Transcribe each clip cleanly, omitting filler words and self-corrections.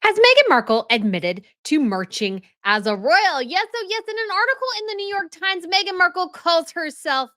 Has Meghan Markle admitted to merching as a royal? Yes, oh yes, in an article in the New York Times, Meghan Markle calls herself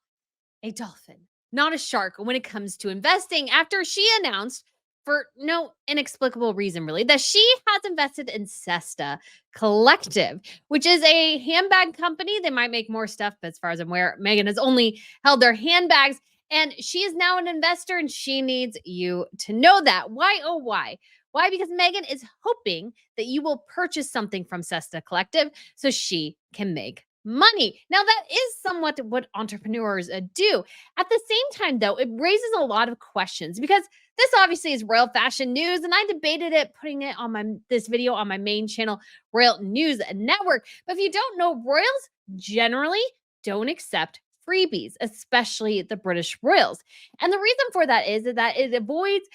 a dolphin, not a shark when it comes to investing after she announced, for no inexplicable reason really, that she has invested in Cesta Collective, which is a handbag company. They might make more stuff, but as far as I'm aware, Meghan has only held their handbags, and she is now an investor, and she needs you to know that. Why? Oh, why? Why? Because Meghan is hoping that you will purchase something from Cesta Collective so she can make money. Now, that is somewhat what entrepreneurs do. At the same time, though, it raises a lot of questions because this obviously is royal fashion news, and I debated it putting it on this video on my main channel, Royal News Network. But if you don't know, royals generally don't accept freebies, especially the British royals. And the reason for that is that it avoids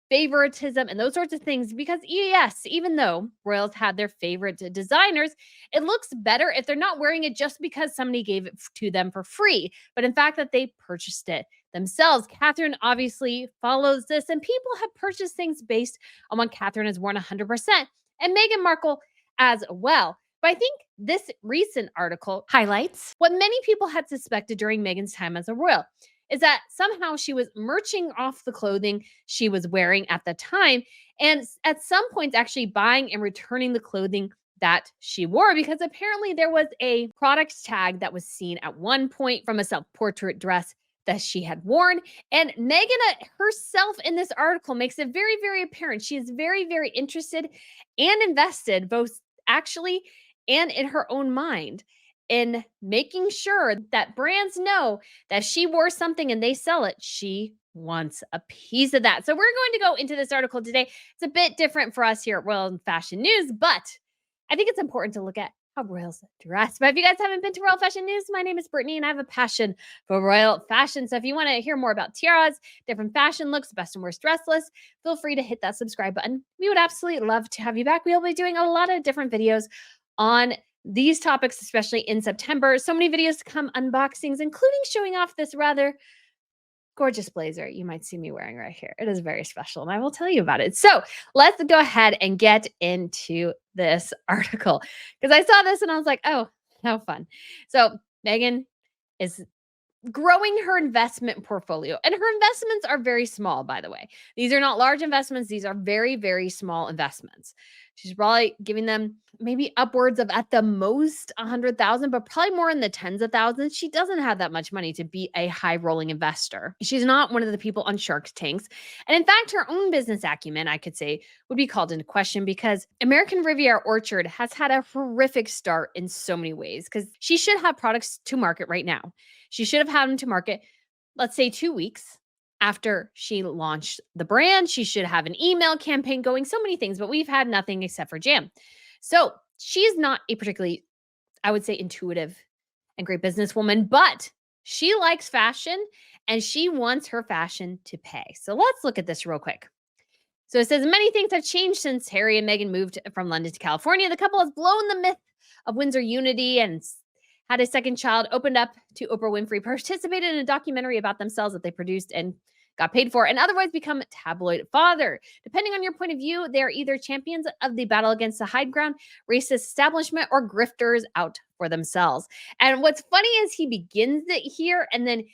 favoritism and those sorts of things because yes, even though royals have their favorite designers, it looks better if they're not wearing it just because somebody gave it to them for free, but in fact that they purchased it themselves. Catherine obviously follows this, and people have purchased things based on what Catherine has worn 100%, and Meghan Markle as well. But I think this recent article highlights what many people had suspected during Meghan's time as a royal, is that somehow she was merching off the clothing she was wearing at the time, and at some points actually buying and returning the clothing that she wore, because apparently there was a product tag that was seen at one point from a self-portrait dress that she had worn. And Meghan herself in this article makes it very, very apparent she is very, very interested and invested, both actually and in her own mind, in making sure that brands know that she wore something and they sell it, she wants a piece of that. So we're going to go into this article today. It's a bit different for us here at Royal Fashion News, but I think it's important to look at how royals dress. But if you guys haven't been to Royal Fashion News, my name is Brittany and I have a passion for royal fashion. So if you want to hear more about tiaras, different fashion looks, best and worst dress lists, feel free to hit that subscribe button. We would absolutely love to have you back. We'll be doing a lot of different videos on these topics, especially in September. So many videos to come, unboxings, including showing off this rather gorgeous blazer you might see me wearing right here. It is very special, and I will tell you about it. So let's go ahead and get into this article, because I saw this and I was like, oh, how fun. So Meghan is growing her investment portfolio, and her investments are very small, by the way. These are not large investments. These are very, very small investments. She's probably giving them maybe upwards of at the most 100,000, but probably more in the tens of thousands. She doesn't have that much money to be a high rolling investor. She's not one of the people on Shark Tanks. And in fact, her own business acumen, I could say, would be called into question, because American Riviera Orchard has had a horrific start in so many ways, because she should have products to market right now. She should have had them to market, let's say 2 weeks after she launched the brand. She should have an email campaign going, so many things, but we've had nothing except for jam. So she's not a particularly, I would say, intuitive and great businesswoman, but she likes fashion and she wants her fashion to pay. So let's look at this real quick. So it says many things have changed since Harry and Meghan moved from London to California. The couple has blown the myth of Windsor unity and had a second child, opened up to Oprah Winfrey, participated in a documentary about themselves that they produced and got paid for, and otherwise become tabloid father. Depending on your point of view, they are either champions of the battle against the high ground, racist establishment, or grifters out for themselves. And what's funny is he begins it here, and then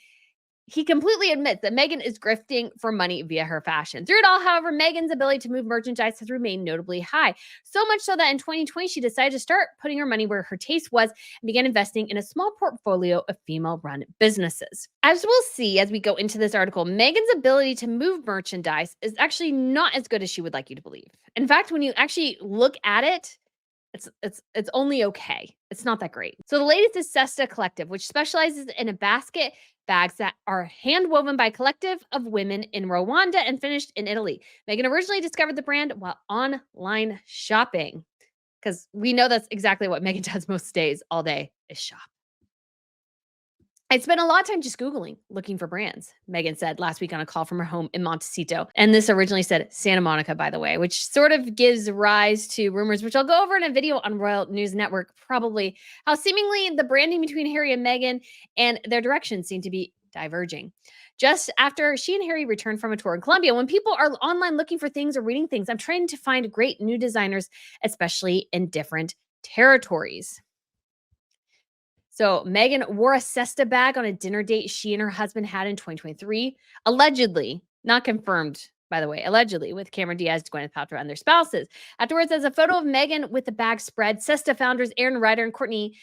he completely admits that Meghan is grifting for money via her fashion. Through it all, however, Meghan's ability to move merchandise has remained notably high. So much so that in 2020, she decided to start putting her money where her taste was and began investing in a small portfolio of female-run businesses. As we'll see as we go into this article, Meghan's ability to move merchandise is actually not as good as she would like you to believe. In fact, when you actually look at it, it's only okay. It's not that great. So the latest is Cesta Collective, which specializes in a basket bags that are hand woven by a collective of women in Rwanda and finished in Italy. Meghan originally discovered the brand while online shopping, because we know that's exactly what Meghan does most days, all day, is shop. I spent a lot of time just Googling, looking for brands, Meghan said last week on a call from her home in Montecito. And this originally said Santa Monica, by the way, which sort of gives rise to rumors, which I'll go over in a video on Royal News Network, probably, how seemingly the branding between Harry and Meghan and their directions seem to be diverging. just after she and Harry returned from a tour in Colombia. When people are online looking for things or reading things, I'm trying to find great new designers, especially in different territories. So Meghan wore a cesta bag on a dinner date she and her husband had in 2023, allegedly, not confirmed, by the way, allegedly with Cameron Diaz, Gwyneth Paltrow, and their spouses. Afterwards, as a photo of Meghan with the bag spread, Cesta founders Aaron Ryder and Courtney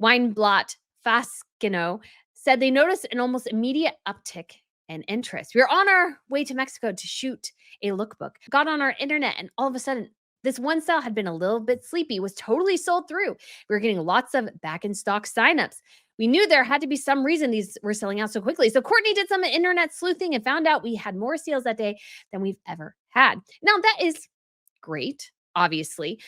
Weinblatt Fascino said they noticed an almost immediate uptick in interest. We were on our way to Mexico to shoot a lookbook, got on our internet, and all of a sudden, this one style had been a little bit sleepy, was totally sold through. We were getting lots of back in stock signups. We knew there had to be some reason these were selling out so quickly. So Courtney did some internet sleuthing and found out we had more sales that day than we've ever had. Now, that is great, obviously.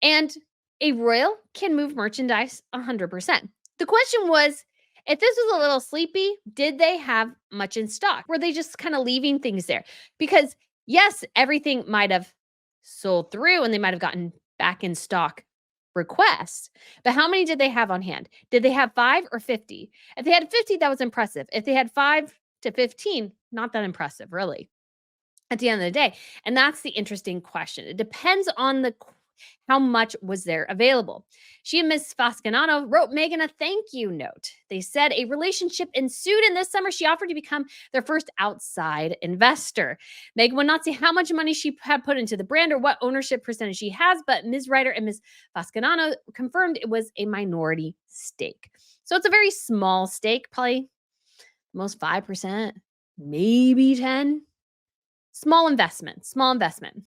And a royal can move merchandise 100%. The question was, if this was a little sleepy, did they have much in stock? Were they just kind of leaving things there? Because yes, everything might have sold through and they might have gotten back in stock requests, but how many did they have on hand? Did they have 5 or 50? If they had 50, that was impressive. If they had 5 to 15, not that impressive, really, at the end of the day. And that's the interesting question. It depends on how much was there available. She and Ms. Fascanano wrote Meghan a thank you note. They said a relationship ensued, and this summer she offered to become their first outside investor. Meghan would not say how much money she had put into the brand or what ownership percentage she has, but Ms. Ryder and Ms. Fascanano confirmed it was a minority stake. So it's a very small stake, probably most 5%, maybe 10. Small investment.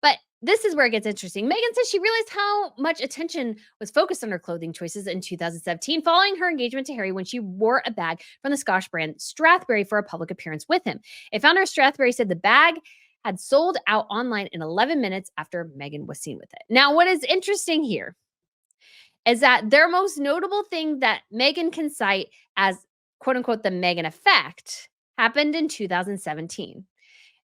But this is where it gets interesting. Meghan says she realized how much attention was focused on her clothing choices in 2017 following her engagement to Harry when she wore a bag from the Scottish brand Stratberry for a public appearance with him. A founder of Stratberry said the bag had sold out online in 11 minutes after Meghan was seen with it. Now, what is interesting here is that their most notable thing that Meghan can cite as quote unquote the Meghan Effect happened in 2017.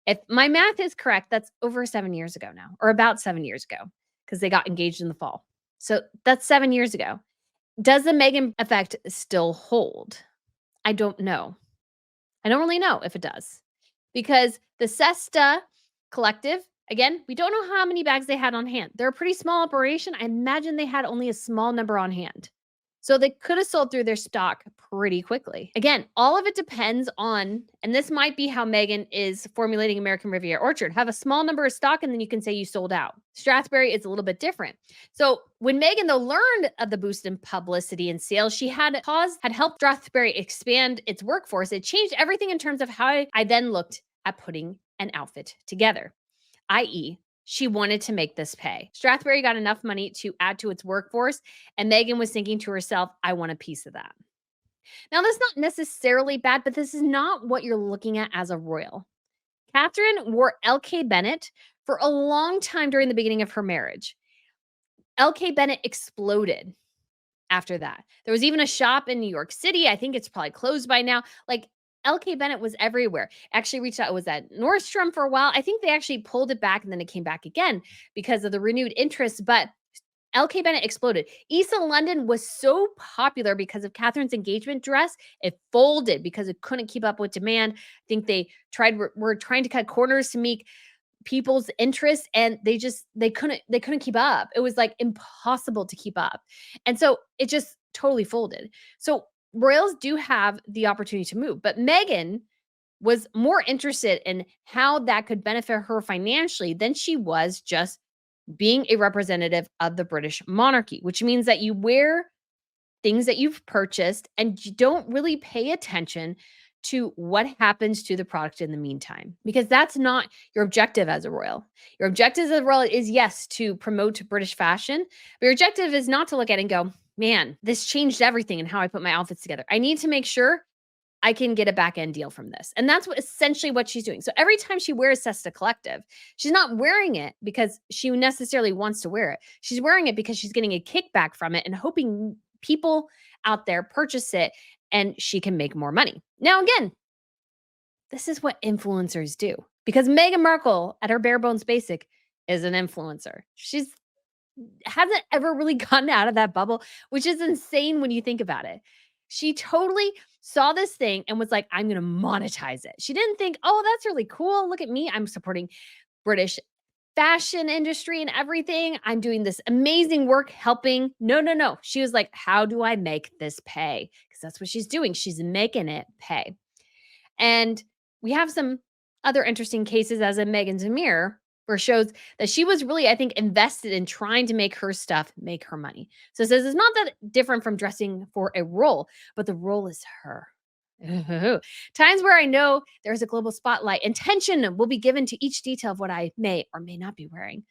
If my math is correct, that's over 7 years ago now, or about 7 years ago, because they got engaged in the fall. So that's 7 years ago. Does the Meghan Effect still hold? I don't know. I don't really know if it does. Because the Cesta Collective, again, we don't know how many bags they had on hand. They're a pretty small operation. I imagine they had only a small number on hand. So they could have sold through their stock pretty quickly. Again, all of it depends on, and this might be how Meghan is formulating American Riviera Orchard. Have a small number of stock and then you can say you sold out. Stratberry is a little bit different. So when Meghan, though, learned of the boost in publicity and sales, she had helped Stratberry expand its workforce. It changed everything in terms of how I then looked at putting an outfit together, i.e., she wanted to make this pay. Stratberry got enough money to add to its workforce, and Meghan was thinking to herself, I want a piece of that. Now, that's not necessarily bad, but this is not what you're looking at as a royal. Catherine wore LK Bennett for a long time during the beginning of her marriage. LK Bennett exploded after that. There was even a shop in New York City. I think it's probably closed by now. Like, LK Bennett was everywhere. Actually reached out, it was at Nordstrom for a while. I think they actually pulled it back and then it came back again because of the renewed interest, but LK Bennett exploded. East of London was so popular because of Catherine's engagement dress. It folded because it couldn't keep up with demand. I think they were trying to cut corners to make people's interest and they couldn't keep up. It was like impossible to keep up. And so it just totally folded. So royals do have the opportunity to move, but Meghan was more interested in how that could benefit her financially than she was just being a representative of the British monarchy, which means that you wear things that you've purchased and you don't really pay attention to what happens to the product in the meantime, because that's not your objective as a royal. Your objective as a royal is, yes, to promote British fashion, but your objective is not to look at it and go, man, this changed everything in how I put my outfits together. I need to make sure I can get a back end deal from this. And that's essentially what she's doing. So every time she wears Cesta Collective, she's not wearing it because she necessarily wants to wear it. She's wearing it because she's getting a kickback from it and hoping people out there purchase it and she can make more money. Now, again, this is what influencers do, because Meghan Markle at her bare bones basic is an influencer. She's hasn't ever really gotten out of that bubble, which is insane when you think about it. She totally saw this thing and was like, I'm going to monetize it. She didn't think, oh, that's really cool. Look at me. I'm supporting British fashion industry and everything. I'm doing this amazing work helping. No, no, no. She was like, how do I make this pay? Because that's what she's doing. She's making it pay. And we have some other interesting cases as in Meghan's mirror, where it shows that she was really, I think, invested in trying to make her stuff make her money. So it says it's not that different from dressing for a role, but the role is her. Ooh. Times where I know there's a global spotlight, intention will be given to each detail of what I may or may not be wearing.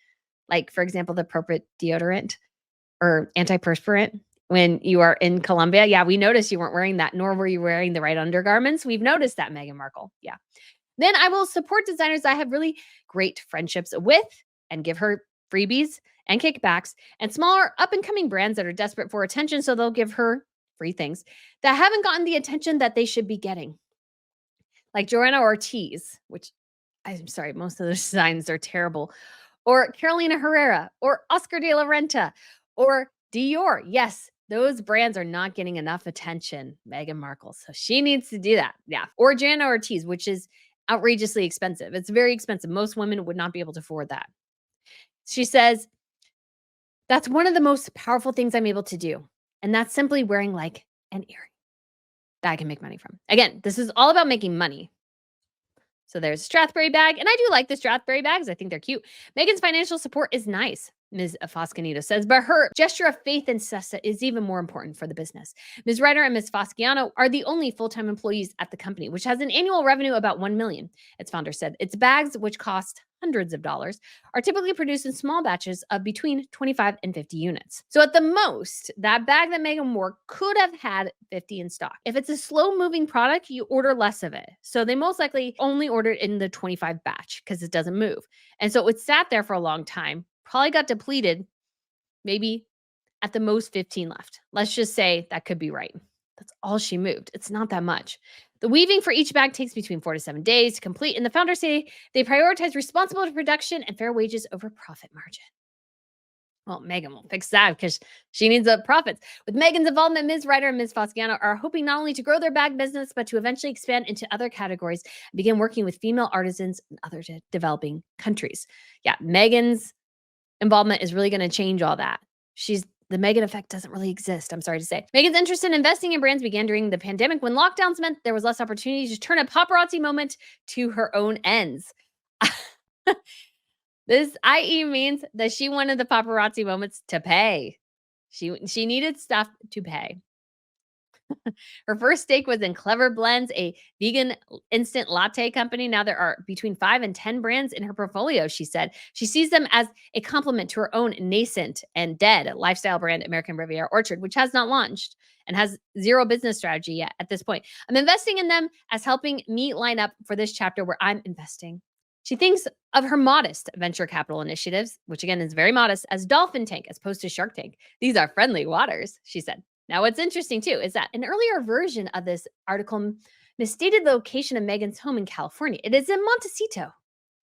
Like, for example, the appropriate deodorant or antiperspirant when you are in Colombia. Yeah, we noticed you weren't wearing that, nor were you wearing the right undergarments. We've noticed that, Meghan Markle. Yeah. Then I will support designers I have really great friendships with and give her freebies and kickbacks, and smaller up and coming brands that are desperate for attention. So they'll give her free things that haven't gotten the attention that they should be getting. Like Joanna Ortiz, which I'm sorry, most of the designs are terrible, or Carolina Herrera, or Oscar de la Renta, or Dior. Yes, those brands are not getting enough attention, Meghan Markle. So she needs to do that. Yeah. Or Joanna Ortiz, which is outrageously expensive. It's very expensive. Most women would not be able to afford that. She says, that's one of the most powerful things I'm able to do. And that's simply wearing like an earring that I can make money from. Again, this is all about making money. So there's Stratberry Bag, and I do like the Stratberry bags. I think they're cute. Meghan's financial support is nice, Ms. Foscanito says, but her gesture of faith and Sessa is even more important for the business. Ms. Ryder and Ms. Fosciano are the only full-time employees at the company, which has an annual revenue about $1 million. Its founder said its bags, which cost hundreds of dollars, are typically produced in small batches of between 25 and 50 units. So at the most, that bag that Meghan wore could have had 50 in stock. If it's a slow-moving product, you order less of it. So they most likely only ordered in the 25 batch because it doesn't move. And so it sat there for a long time, probably got depleted, maybe at the most 15 left. Let's just say that could be right. That's all she moved. It's not that much. The weaving for each bag takes between 4 to 7 days to complete, and the founders say they prioritize responsible production and fair wages over profit margin. Well, Meghan will fix that because she needs the profits. With Meghan's involvement, Ms. Ryder and Ms. Fosciano are hoping not only to grow their bag business, but to eventually expand into other categories and begin working with female artisans in other developing countries. Yeah, Meghan's involvement is really going to change all that. The Meghan effect doesn't really exist, I'm sorry to say. Meghan's interest in investing in brands began during the pandemic when lockdowns meant there was less opportunity to turn a paparazzi moment to her own ends. This i.e. means that she wanted the paparazzi moments to pay. She needed stuff to pay. Her first stake was in Clever Blends, a vegan instant latte company. Now there are between 5 and 10 brands in her portfolio, she said. She sees them as a complement to her own nascent and dead lifestyle brand, American Riviera Orchard, which has not launched and has zero business strategy yet at this point. I'm investing in them as helping me line up for this chapter where I'm investing. She thinks of her modest venture capital initiatives, which again is very modest, as Dolphin Tank as opposed to Shark Tank. These are friendly waters, she said. Now, what's interesting too is that an earlier version of this article misstated the location of Meghan's home in California. It is in Montecito,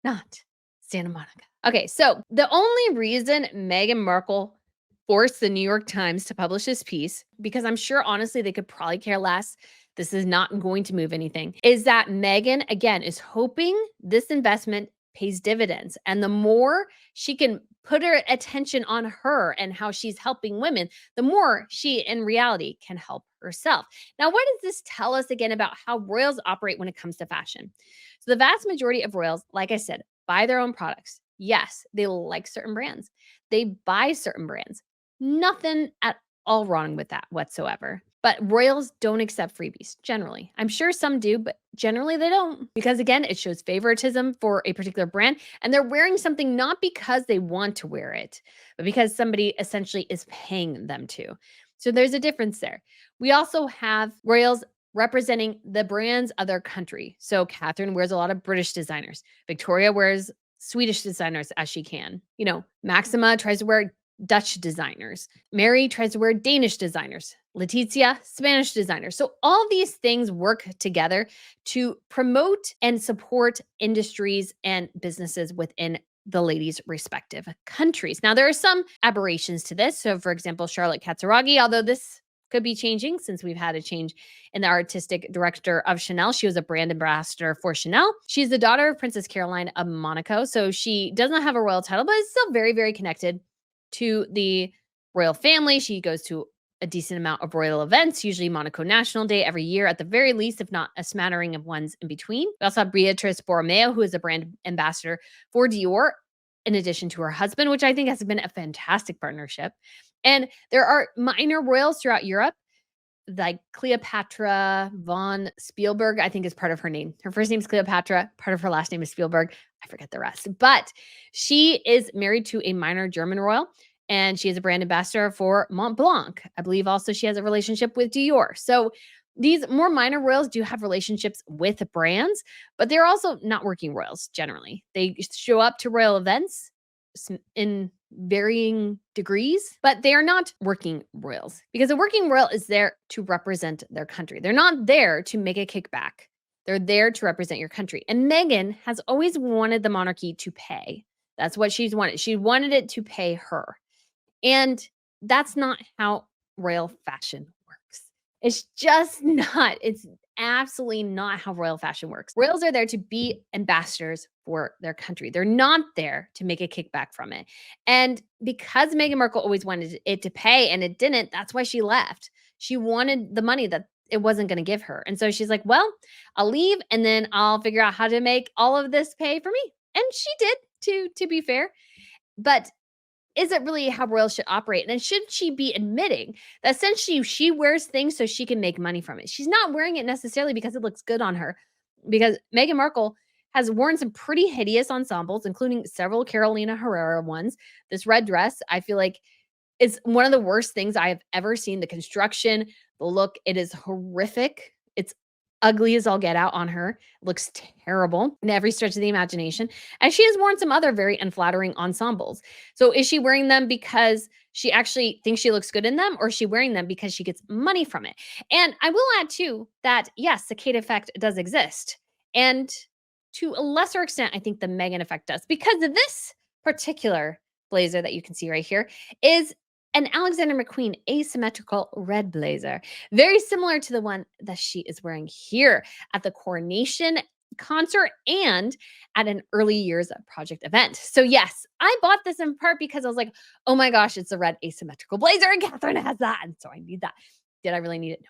not Santa Monica. Okay, so the only reason Meghan Markle forced the New York Times to publish this piece, because I'm sure honestly they could probably care less, this is not going to move anything, is that Meghan, again, is hoping this investment pays dividends. And the more she can put her attention on her and how she's helping women, the more she in reality can help herself. Now, what does this tell us again about how royals operate when it comes to fashion? So the vast majority of royals, like I said, buy their own products. Yes, they like certain brands. They buy certain brands. Nothing at all wrong with that whatsoever. But royals don't accept freebies generally. I'm sure some do, but generally they don't. Because again, it shows favoritism for a particular brand. And they're wearing something not because they want to wear it, but because somebody essentially is paying them to. So there's a difference there. We also have royals representing the brands of their country. So Catherine wears a lot of British designers. Victoria wears Swedish designers as she can. You know, Maxima tries to wear Dutch designers. Mary tries to wear Danish designers. Letizia, Spanish designers. So all these things work together to promote and support industries and businesses within the ladies' respective countries. Now, there are some aberrations to this. So, for example, Charlotte Katsaragi, although this could be changing since we've had a change in the artistic director of Chanel. She was a brand ambassador for Chanel. She's the daughter of Princess Caroline of Monaco. So she does not have a royal title, but is still very, very connected to the royal family. She goes to a decent amount of royal events, usually Monaco National Day every year, at the very least, if not a smattering of ones in between. We also have Beatrice Borromeo, who is a brand ambassador for Dior, in addition to her husband, which I think has been a fantastic partnership. And there are minor royals throughout Europe, like Cleopatra von Spielberg, I think is part of her name. Her first name is Cleopatra, part of her last name is Spielberg. I forget the rest. But she is married to a minor German royal, and she is a brand ambassador for Mont Blanc. I believe also she has a relationship with Dior. So these more minor royals do have relationships with brands, but they're also not working royals generally. They show up to royal events in varying degrees, but they are not working royals because a working royal is there to represent their country. They're not there to make a kickback. They're there to represent your country. And Meghan has always wanted the monarchy to pay. That's what she's wanted. She wanted it to pay her. And that's not how royal fashion works. It's just not. It's absolutely not how royal fashion works. Royals are there to be ambassadors for their country. They're not there to make a kickback from it. And because Meghan Markle always wanted it to pay and it didn't, that's why she left. She wanted the money that it wasn't going to give her. And so she's like, well, I'll leave and then I'll figure out how to make all of this pay for me. And she did, to be fair. But is it really how royals should operate? And should she be admitting that essentially she wears things so she can make money from it? She's not wearing it necessarily because it looks good on her, because Meghan Markle has worn some pretty hideous ensembles, including several Carolina Herrera ones. This red dress, I feel like, is one of the worst things I have ever seen. The construction, the look, it is horrific. It's ugly as all get out on her. It looks terrible in every stretch of the imagination. And she has worn some other very unflattering ensembles. So is she wearing them because she actually thinks she looks good in them, or is she wearing them because she gets money from it? And I will add too that yes, the Kate effect does exist. And to a lesser extent, I think the Meghan effect does, because this particular blazer that you can see right here is an Alexander McQueen asymmetrical red blazer, very similar to the one that she is wearing here at the coronation concert and at an early years project event. So yes, I bought this in part because I was like, oh my gosh, it's a red asymmetrical blazer and Catherine has that. And so I need that. Did I really need it?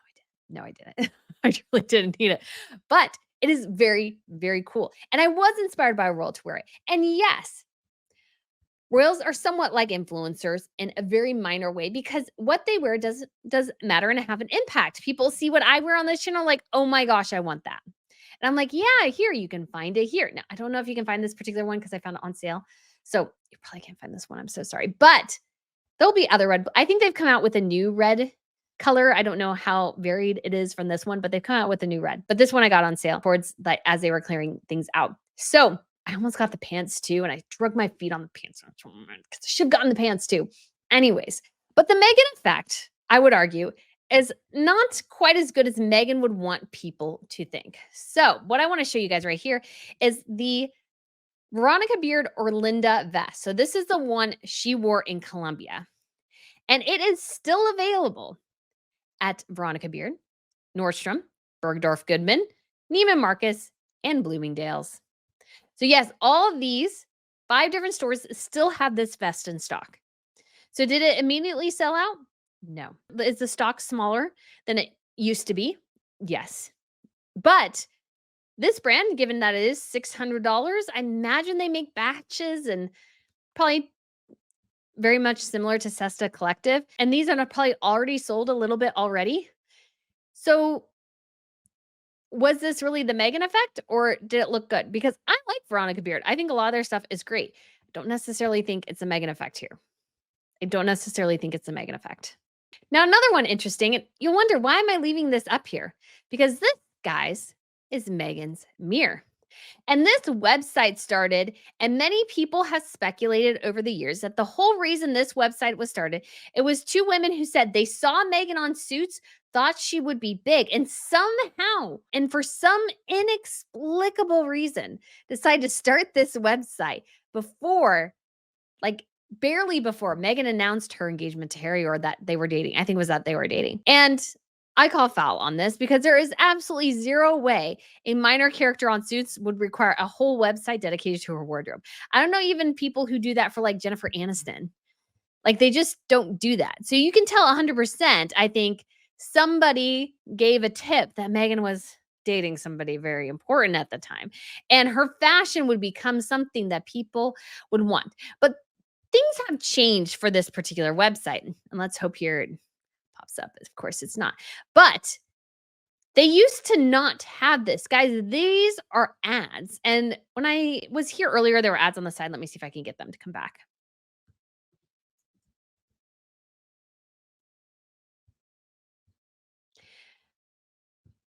No, I didn't. No, I didn't. I really didn't need it. But it is very, very cool. And I was inspired by a royal to wear it. And yes, royals are somewhat like influencers in a very minor way because what they wear does matter and have an impact. People see what I wear on this channel like, "Oh my gosh, I want that." And I'm like, "Yeah, here you can find it here." Now, I don't know if you can find this particular one because I found it on sale. So, you probably can't find this one. I'm so sorry. But there'll be other red. I think they've come out with a new red color. I don't know how varied it is from this one, but they've come out with a new red. But this one I got on sale towards like as they were clearing things out. So, I almost got the pants too, and I drug my feet on the pants because I should have gotten the pants too. Anyways, but the Meghan effect, I would argue, is not quite as good as Meghan would want people to think. So, what I want to show you guys right here is the Veronica Beard Orlinda vest. So, this is the one she wore in Colombia, and it is still available at Veronica Beard, Nordstrom, Bergdorf Goodman, Neiman Marcus, and Bloomingdale's. So yes, all of these 5 different stores still have this vest in stock. So did it immediately sell out? No. Is the stock smaller than it used to be? Yes. But this brand, given that it is $600, I imagine they make batches and probably very much similar to Sesta Collective. And these are probably already sold a little bit already. So was this really the Meghan effect or did it look good? Because I like Veronica Beard. I think a lot of their stuff is great. I don't necessarily think it's a Meghan effect here. I don't necessarily think it's a Meghan effect. Now, another one interesting, and you'll wonder, why am I leaving this up here? Because this, guys, is Meghan's mirror. And this website started, and many people have speculated over the years that the whole reason this website was started, it was 2 women who said they saw Meghan on Suits, thought she would be big, and somehow, and for some inexplicable reason, decided to start this website before, like, barely before Meghan announced her engagement to Harry or that they were dating. I think it was that they were dating. And I call foul on this because there is absolutely zero way a minor character on Suits would require a whole website dedicated to her wardrobe. I don't know even people who do that for like Jennifer Aniston. Like they just don't do that. So you can tell 100%, I think somebody gave a tip that Meghan was dating somebody very important at the time. And her fashion would become something that people would want. But things have changed for this particular website. And let's hope here it pops up. Of course, it's not. But they used to not have this. Guys, these are ads. And when I was here earlier, there were ads on the side. Let me see if I can get them to come back.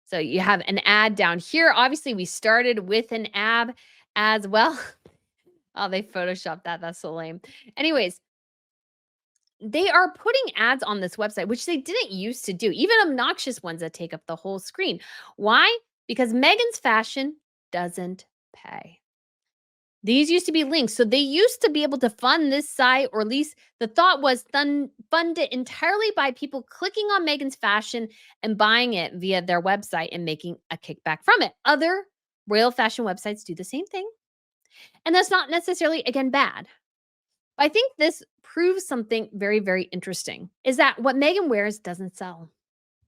So you have an ad down here. Obviously, we started with an ad as well. Oh, they photoshopped that. That's so lame. Anyways, they are putting ads on this website, which they didn't used to do, even obnoxious ones that take up the whole screen. Why? Because Megan's fashion doesn't pay. These used to be links. So they used to be able to fund this site, or at least the thought was fund it entirely by people clicking on Megan's fashion and buying it via their website and making a kickback from it. Other royal fashion websites do the same thing. And that's not necessarily, again, bad. I think this proves something very, very interesting is that what Meghan wears doesn't sell.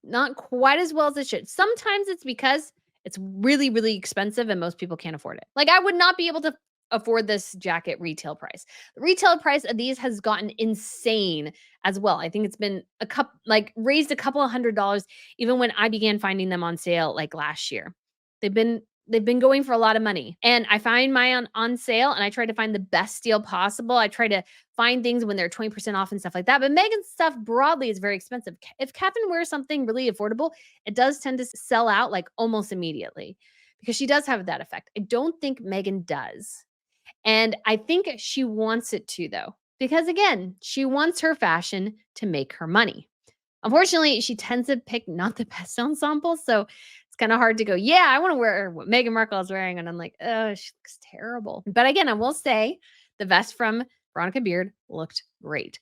Not quite as well as it should. Sometimes it's because it's really, really expensive and most people can't afford it. Like I would not be able to afford this jacket retail price. The retail price of these has gotten insane as well. I think it's been raised a couple of $100 even when I began finding them on sale like last year. They've been going for a lot of money. And I find mine on sale and I try to find the best deal possible. I try to find things when they're 20% off and stuff like that. But Megan's stuff broadly is very expensive. If Catherine wears something really affordable, it does tend to sell out like almost immediately because she does have that effect. I don't think Meghan does. And I think she wants it to, though, because again, she wants her fashion to make her money. Unfortunately, she tends to pick not the best ensembles. So it's kind of hard to go, yeah, I want to wear what Meghan Markle is wearing. And I'm like, oh, she looks terrible. But again, I will say the vest from Veronica Beard looked great.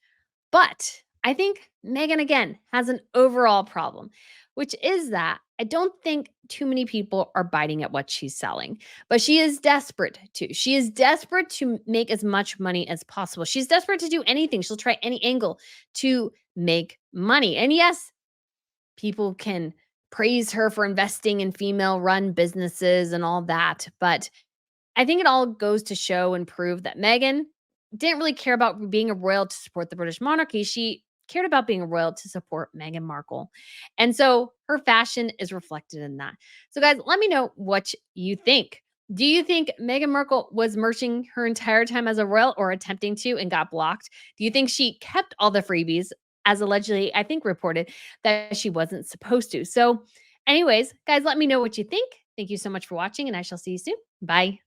But I think Meghan, again, has an overall problem, which is that I don't think too many people are biting at what she's selling, but she is desperate to. She is desperate to make as much money as possible. She's desperate to do anything. She'll try any angle to make money. And yes, people can praise her for investing in female run businesses and all that. But I think it all goes to show and prove that Meghan didn't really care about being a royal to support the British monarchy. She cared about being a royal to support Meghan Markle. And so her fashion is reflected in that. So, guys, let me know what you think. Do you think Meghan Markle was merching her entire time as a royal or attempting to and got blocked? Do you think she kept all the freebies, as allegedly, I think, reported that she wasn't supposed to? So, anyways, guys, let me know what you think. Thank you so much for watching, and I shall see you soon. Bye.